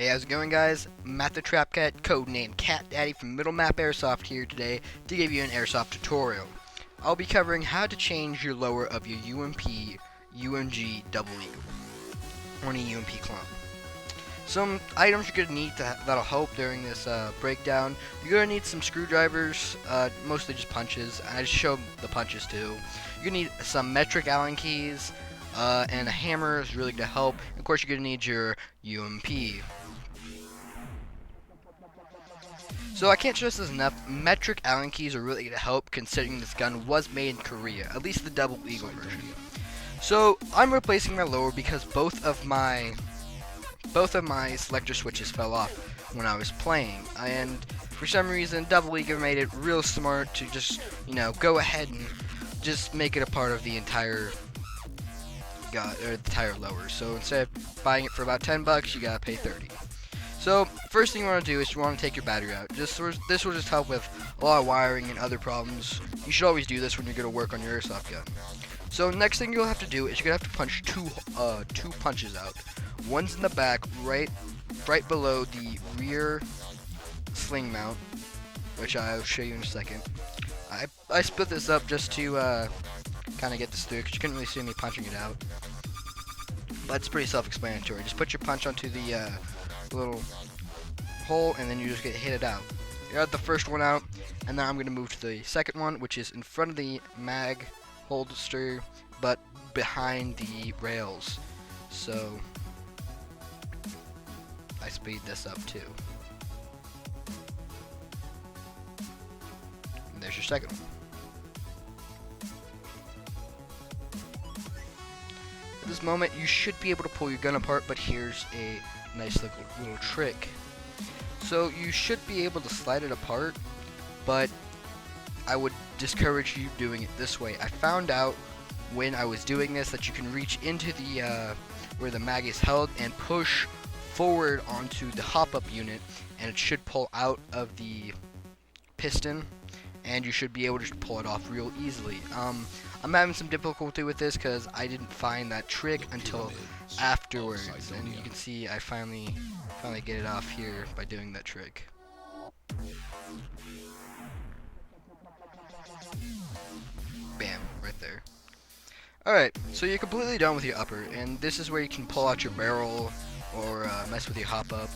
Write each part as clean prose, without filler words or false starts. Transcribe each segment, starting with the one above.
Hey, how's it going, guys? Matt the Trap Cat, codenamed Cat Daddy from Middle Map Airsoft here today to give you an airsoft tutorial. I'll be covering how to change your lower of your UMP UMG Double Eagle or any UMP clone. Some items you're gonna need that'll help during this breakdown. You're gonna need some screwdrivers, mostly just punches. I just show the punches too. You're gonna need some metric Allen keys, and a hammer is really gonna help. Of course, you're gonna need your UMP. So I can't stress this enough, metric Allen keys are really going to help considering this gun was made in Korea, at least the Double Eagle version. So I'm replacing my lower because both of my selector switches fell off when I was playing, and for some reason Double Eagle made it real smart to just, go ahead and just make it a part of the entire lower. So instead of buying it for about $10, you gotta pay 30. So first thing you want to do is you want to take your battery out. This will just help with a lot of wiring and other problems. You should always do this when you're going to work on your airsoft gun. So next thing you'll have to do is you're going to have to punch two punches out. One's in the back, right below the rear sling mount, which I'll show you in a second. I split this up just to kind of get this through because you couldn't really see me punching it out. But it's pretty self-explanatory. Just put your punch onto the little hole and then you just get hit it out. You got the first one out, and now I'm going to move to the second one, which is in front of the mag holster but behind the rails. So I speed this up too. And there's your second one. At this moment you should be able to pull your gun apart, but here's a nice little trick. So you should be able to slide it apart, but I would discourage you doing it this way. I found out when I was doing this that you can reach into the where the mag is held and push forward onto the hop-up unit, and it should pull out of the piston, and you should be able to just pull it off real easily. I'm having some difficulty with this because I didn't find that trick until afterwards, and you can see I finally get it off here by doing that trick. Bam, right there. Alright, so you're completely done with your upper, and this is where you can pull out your barrel or mess with your hop up.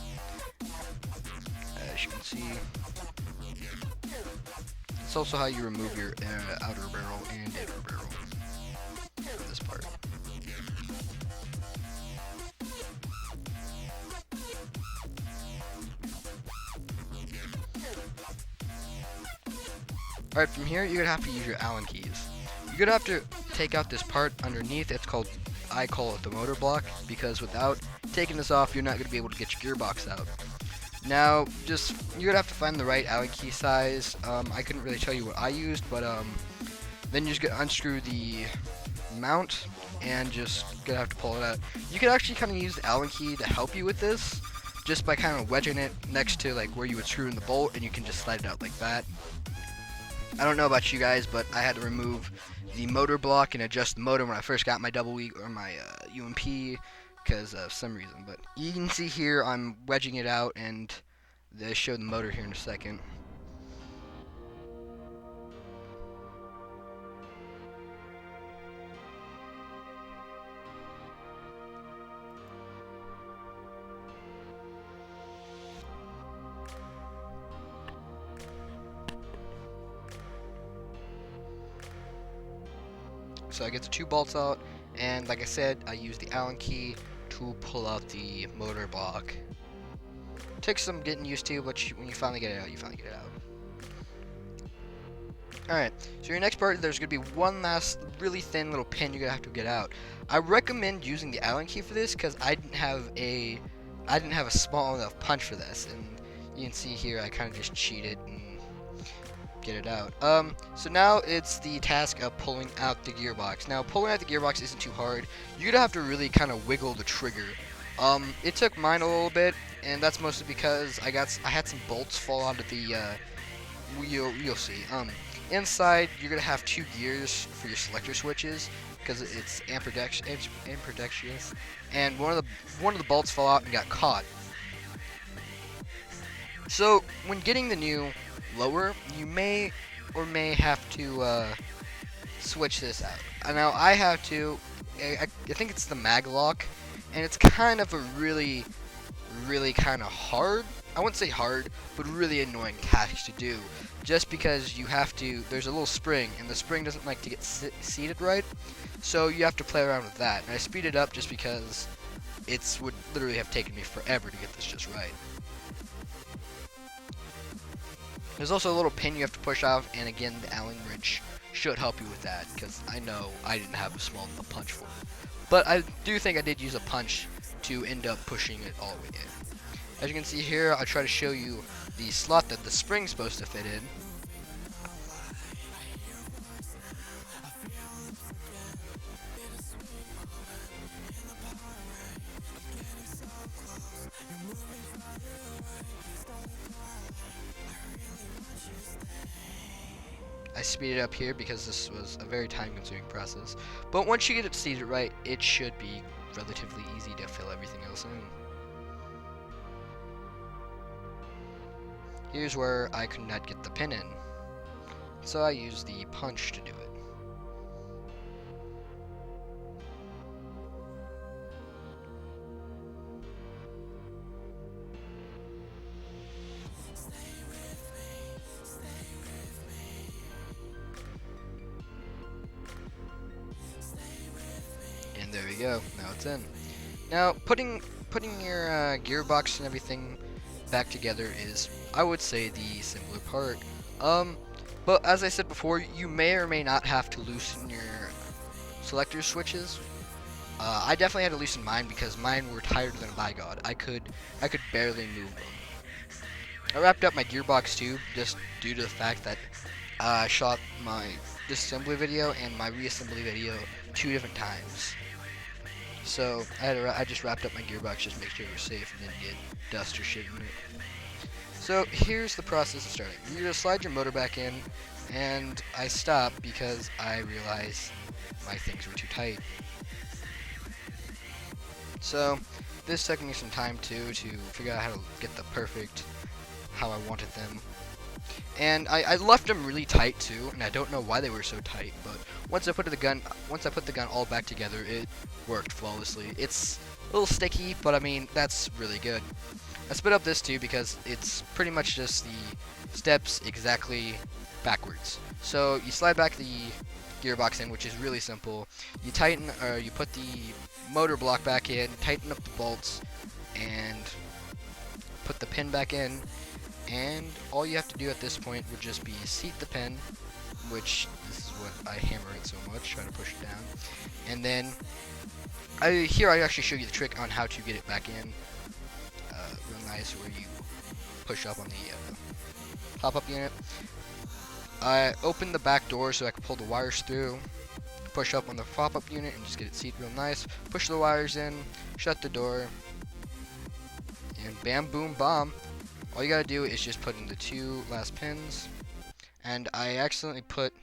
As you can see, it's also how you remove your outer barrel and inner barrel from this part. Alright, from here you're gonna have to use your Allen keys. You're gonna have to take out this part underneath. I call it the motor block, because without taking this off you're not gonna be able to get your gearbox out. Now, you're gonna have to find the right Allen key size. I couldn't really tell you what I used, but then you just gonna unscrew the mount and just gonna have to pull it out. You could actually kind of use the Allen key to help you with this, just by kind of wedging it next to like where you would screw in the bolt, and you can just slide it out like that. I don't know about you guys, but I had to remove the motor block and adjust the motor when I first got my Double Eagle or my UMP because of some reason. But you can see here I'm wedging it out, and they show the motor here in a second. So I get the two bolts out, and like I said, I use the Allen key to pull out the motor block. It takes some getting used to, but when you finally get it out, you finally get it out. Alright, so your next part, there's going to be one last really thin little pin you're going to have to get out. I recommend using the Allen key for this because I didn't have a small enough punch for this, and you can see here I kind of just cheated and get it out. So now it's the task of pulling out the gearbox. Now, pulling out the gearbox isn't too hard. You're gonna have to really kind of wiggle the trigger. It took mine a little bit, and that's mostly because I had some bolts fall out of the you'll see. Inside, you're gonna have two gears for your selector switches because it's ambidextrous, and one of the bolts fell out and got caught. So when getting the new lower, you may or may have to switch this out. Now I have to. I think it's the mag lock, and it's kind of a really kind of hard. I wouldn't say hard, but really annoying task to do. Just because you have to. There's a little spring, and the spring doesn't like to get seated right, so you have to play around with that. And I speed it up just because it's would literally have taken me forever to get this just right. There's also a little pin you have to push off, and again, the Allen wrench should help you with that, because I know I didn't have a small enough punch for it. But I do think I did use a punch to end up pushing it all the way in. As you can see here, I'll try to show you the slot that the spring's supposed to fit in. I speed it up here because this was a very time-consuming process. But once you get it seated right, it should be relatively easy to fill everything else in. Here's where I could not get the pin in, so I used the punch to do it. And there we go. Now it's in. Now putting your gearbox and everything back together is, I would say, the simpler part. But as I said before, you may or may not have to loosen your selector switches. I definitely had to loosen mine because mine were tighter than by God. I could barely move them. I wrapped up my gearbox too, just due to the fact that I shot my disassembly video and my reassembly video 2 different times. So I just wrapped up my gearbox just to make sure it was safe and didn't get dust or shit in it. So here's the process of starting. You're gonna slide your motor back in, and I stopped because I realized my things were too tight. So this took me some time too to figure out how to get the perfect how I wanted them. And I left them really tight too, and I don't know why they were so tight, but once I put the gun all back together, it worked flawlessly. It's a little sticky, but I mean, that's really good. I split up this too because it's pretty much just the steps exactly backwards. So you slide back the gearbox in, which is really simple. You tighten, or you put the motor block back in, tighten up the bolts, and put the pin back in. And all you have to do at this point would just be seat the pin, which this is what I hammer it so much, try to push it down. And then I actually show you the trick on how to get it back in. Real nice, where you push up on the pop-up unit. I open the back door so I can pull the wires through. Push up on the pop-up unit and just get it seated real nice. Push the wires in, shut the door, and bam, boom, bomb. All you gotta do is just put in the 2 last pins, and I accidentally put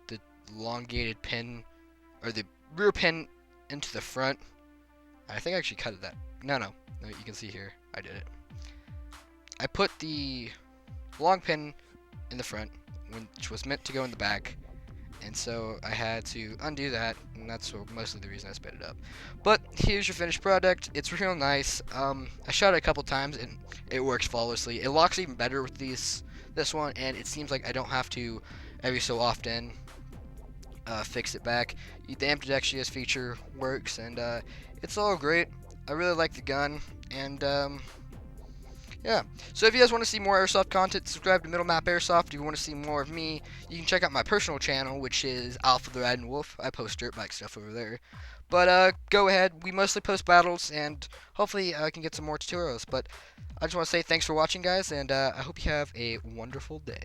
the elongated pin, or the rear pin, into the front. I think I actually cut that. No, you can see here, I did it. I put the long pin in the front, which was meant to go in the back, and so I had to undo that, and that's mostly the reason I sped it up. But here's your finished product. It's real nice. I shot it a couple times, and it works flawlessly. It locks even better with this one, and it seems like I don't have to every so often fix it back. The ambidextrous feature works, and it's all great. I really like the gun, and yeah. So if you guys want to see more airsoft content, subscribe to Middle Map Airsoft. If you want to see more of me, you can check out my personal channel, which is Alpha the Riding Wolf. I post dirt bike stuff over there. But go ahead. We mostly post battles, and hopefully I can get some more tutorials. But I just want to say thanks for watching, guys, and I hope you have a wonderful day.